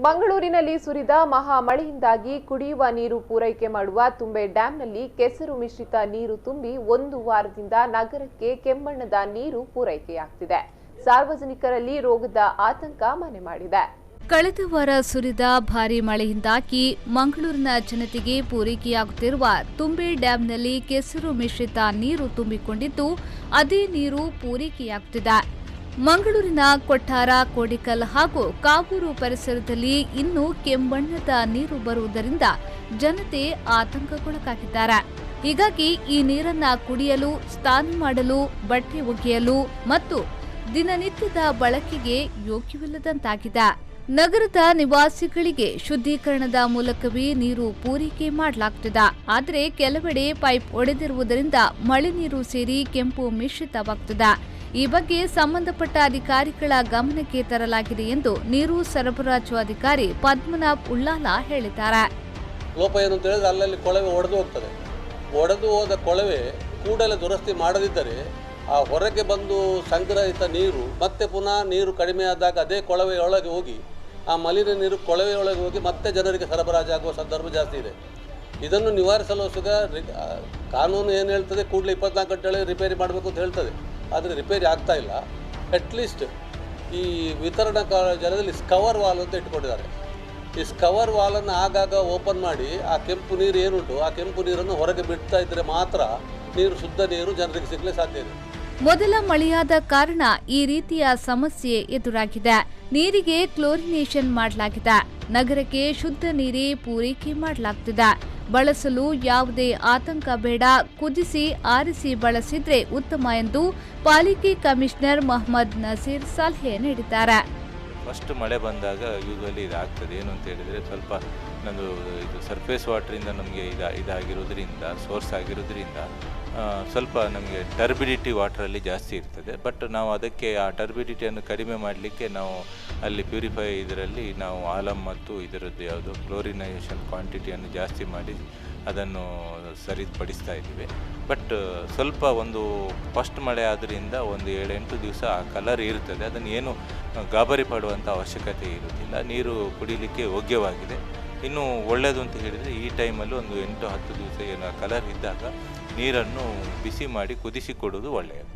ಮಂಗಳೂರಿನಲ್ಲಿ ಸುರಿದ ಮಹಾ ಮಳೆಯಿಂದಾಗಿ ಕುಡಿಯುವ ನೀರು ಪೂರೈಕೆ ಮಾಡುವ ತುಂಬೆ ಡ್ಯಾಂನಲ್ಲಿ ಕೆಸರು ಮಿಶ್ರಿತ ನೀರು ತುಂಬಿ ಒಂದು ವಾರದಿಂದ ನಗರಕ್ಕೆ ಕೆಮ್ಮಣ್ಣದ ನೀರು ಪೂರೈಕೆಯಾಗುತ್ತಿದೆ. ಸಾರ್ವಜನಿಕರಲ್ಲಿ ರೋಗದ ಆತಂಕ ಮನೆ ಮಾಡಿದೆ. ಕಳೆದ ವಾರ ಸುರಿದ ಭಾರೀ ಮಳೆಯಿಂದಾಗಿ ಮಂಗಳೂರಿನ ಜನತೆಗೆ ಪೂರೈಕೆಯಾಗುತ್ತಿರುವ ತುಂಬೆ ಡ್ಯಾಂನಲ್ಲಿ ಕೆಸರು ಮಿಶ್ರಿತ ನೀರು ತುಂಬಿಕೊಂಡಿದ್ದು ಅದೇ ನೀರು ಪೂರೈಕೆಯಾಗುತ್ತಿದೆ. ಮಂಗಳೂರಿನ ಕೊಟ್ಟಾರ, ಕೋಡಿಕಲ್ ಹಾಗೂ ಕಾವೂರು ಪರಿಸರದಲ್ಲಿ ಇನ್ನೂ ಕೆಂಬಣ್ಣದ ನೀರು ಬರುವುದರಿಂದ ಜನತೆ ಆತಂಕಕ್ಕೊಳಗಾಗಿದ್ದಾರೆ. ಹೀಗಾಗಿ ಈ ನೀರನ್ನ ಕುಡಿಯಲು, ಸ್ನಾನ ಮಾಡಲು, ಬಟ್ಟೆ ಒಗೆಯಲು ಮತ್ತು ದಿನನಿತ್ಯದ ಬಳಕೆಗೆ ಯೋಗ್ಯವಿಲ್ಲದಂತಾಗಿದೆ. ನಗರದ ನಿವಾಸಿಗಳಿಗೆ ಶುದ್ಧೀಕರಣದ ಮೂಲಕವೇ ನೀರು ಪೂರೈಕೆ ಮಾಡಲಾಗುತ್ತಿದೆ. ಆದರೆ ಕೆಲವೆಡೆ ಪೈಪ್ ಒಡೆದಿರುವುದರಿಂದ ಮಳೆ ನೀರು ಸೇರಿ ಕೆಂಪು ಮಿಶ್ರಿತವಾಗುತ್ತಿದೆ. ಈ ಬಗ್ಗೆ ಸಂಬಂಧಪಟ್ಟ ಅಧಿಕಾರಿಗಳ ಗಮನಕ್ಕೆ ತರಲಾಗಿದೆ ಎಂದು ನೀರು ಸರಬರಾಜು ಅಧಿಕಾರಿ ಪದ್ಮನಾಭ್ ಉಳ್ಳಾಲ ಹೇಳಿದ್ದಾರೆ. ಲೋಪ ಏನು ಅಂತ ಹೇಳಿದ್ರೆ ಅಲ್ಲಲ್ಲಿ ಕೊಳವೆ ಒಡೆದು ಹೋಗ್ತದೆ. ಒಡೆದು ಹೋದ ಕೊಳವೆ ಕೂಡಲೇ ದುರಸ್ತಿ ಮಾಡದಿದ್ದರೆ ಆ ಹೊರಗೆ ಬಂದು ಸಂಗ್ರಹಿತ ನೀರು ಮತ್ತೆ ಪುನಃ ನೀರು ಕಡಿಮೆ ಆದಾಗ ಅದೇ ಕೊಳವೆಯೊಳಗೆ ಹೋಗಿ ಆ ಮಲಿನ ನೀರು ಕೊಳವೆಯೊಳಗೆ ಹೋಗಿ ಮತ್ತೆ ಜನರಿಗೆ ಸರಬರಾಜಾಗುವ ಸಂದರ್ಭ ಜಾಸ್ತಿ ಇದೆ. ಇದನ್ನು ನಿವಾರಿಸಲು ಸುಗ ಕಾನೂನು ಏನು ಹೇಳ್ತದೆ, ಕೂಡಲೇ 24 ಗಂಟೆ ರಿಪೇರಿ ಮಾಡಬೇಕು ಅಂತ ಹೇಳ್ತದೆ. ಆದರೆ ರಿಪೇರಿ ಆಗ್ತಾ ಇಲ್ಲ. ಅಟ್ಲೀಸ್ಟ್ ಈ ವಿತರಣಾ ಜಾಲದಲ್ಲಿ ಸ್ಕವರ್ ವಾಲ್ ಅಂತ ಇಟ್ಕೊಂಡಿದ್ದಾರೆ. ಈ ಸ್ಕವರ್ ವಾಲನ್ನು ಆಗಾಗ ಓಪನ್ ಮಾಡಿ ಆ ಕೆಂಪು ನೀರು ಏನುಂಟು ಆ ಕೆಂಪು ನೀರನ್ನು ಹೊರಗೆ ಬಿಡ್ತಾ ಇದ್ದರೆ ಮಾತ್ರ ನೀರು ಶುದ್ಧ ನೀರು ಜನರಿಗೆ ಸಿಗಲೇ ಸಾಧ್ಯ ಇದೆ. ಮೊದಲ ಮಳೆಯಾದ ಕಾರಣ ಈ ರೀತಿಯ ಸಮಸ್ಯೆ ಎದುರಾಗಿದೆ. ನೀರಿಗೆ ಕ್ಲೋರಿನೇಷನ್ ಮಾಡಲಾಗಿದೆ. ನಗರಕ್ಕೆ ಶುದ್ಧ ನೀರೇ ಪೂರೈಕೆ ಮಾಡಲಾಗುತ್ತಿದೆ. ಬಳಸಲು ಯಾವುದೇ ಆತಂಕ ಬೇಡ, ಕುದಿಸಿ ಆರಿಸಿ ಬಳಸಿದ್ರೆ ಉತ್ತಮ ಎಂದು ಪಾಲಿಕೆ ಕಮಿಷನರ್ ಮೊಹಮ್ಮದ್ ನಸೀರ್ ಸಲಹೆ ನೀಡಿದ್ದಾರೆ. ಫಸ್ಟ್ ಮಳೆ ಬಂದಾಗ ಯೂಶಲಿ ಇದಾಗ್ತದೆ. ಏನು ಅಂತ ಹೇಳಿದರೆ ಸ್ವಲ್ಪ ನಂದು ಇದು ಸರ್ಫೇಸ್ ವಾಟ್ರಿಂದ ನಮಗೆ ಇದಾಗಿರೋದ್ರಿಂದ, ಸೋರ್ಸ್ ಆಗಿರೋದ್ರಿಂದ ಸ್ವಲ್ಪ ನಮಗೆ ಟರ್ಬಿಡಿಟಿ ವಾಟ್ರಲ್ಲಿ ಜಾಸ್ತಿ ಇರ್ತದೆ. ಬಟ್ ನಾವು ಅದಕ್ಕೆ ಆ ಟರ್ಬಿಡಿಟಿಯನ್ನು ಕಡಿಮೆ ಮಾಡಲಿಕ್ಕೆ ನಾವು ಅಲ್ಲಿ ಪ್ಯೂರಿಫೈ ಇದರಲ್ಲಿ ನಾವು ಆಲಮ್ ಮತ್ತು ಇದರದ್ದು ಯಾವುದು ಕ್ಲೋರಿನೇಷನ್ ಕ್ವಾಂಟಿಟಿಯನ್ನು ಜಾಸ್ತಿ ಮಾಡಿ ಅದನ್ನು ಸರಿಪಡಿಸ್ತಾ ಇದ್ದೀವಿ. ಬಟ್ ಸ್ವಲ್ಪ ಒಂದು ಫಸ್ಟ್ ಮಳೆ ಆದ್ದರಿಂದ ಒಂದು 7-8 ದಿವಸ ಆ ಕಲರ್ ಇರ್ತದೆ. ಅದನ್ನು ಏನು ಗಾಬರಿ ಪಡುವಂಥ ಅವಶ್ಯಕತೆ ಇರುವುದಿಲ್ಲ. ನೀರು ಕುಡಿಲಿಕ್ಕೆ ಯೋಗ್ಯವಾಗಿದೆ. ಇನ್ನು ಒಳ್ಳೆಯದು ಅಂತ ಹೇಳಿದರೆ ಈ ಟೈಮಲ್ಲಿ ಒಂದು 8-10 ದಿವಸ ಏನು ಕಲರ್ ಇದ್ದಾಗ ನೀರನ್ನು ಬಿಸಿ ಮಾಡಿ ಕುದಿಸಿ ಕೊಡುವುದು ಒಳ್ಳೆಯದು.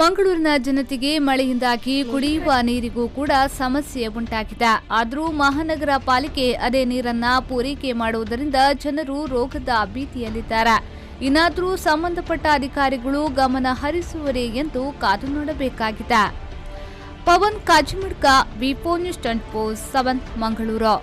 ಮಂಗಳೂರಿನ ಜನತೆಗೆ ಮಳೆಯಿಂದಾಗಿ ಕುಡಿಯುವ ನೀರಿಗೂ ಕೂಡ ಸಮಸ್ಯೆ ಉಂಟಾಗಿದೆ. ಆದರೂ ಮಹಾನಗರ ಪಾಲಿಕೆ ಅದೇ ನೀರನ್ನ ಪೂರೈಕೆ ಮಾಡುವುದರಿಂದ ಜನರು ರೋಗದ ಭೀತಿಯಲ್ಲಿದ್ದಾರೆ. ಇನ್ನಾದರೂ ಸಂಬಂಧಪಟ್ಟ ಅಧಿಕಾರಿಗಳು ಗಮನ ಹರಿಸುವರೇ ಎಂದು ಕಾದು ನೋಡಬೇಕಾಗಿದೆ. ಪವನ್ ಕಾಜಿಮಡ್ಕ, ವಿ4 ನ್ಯೂಸ್ 24/7 ಮಂಗಳೂರು.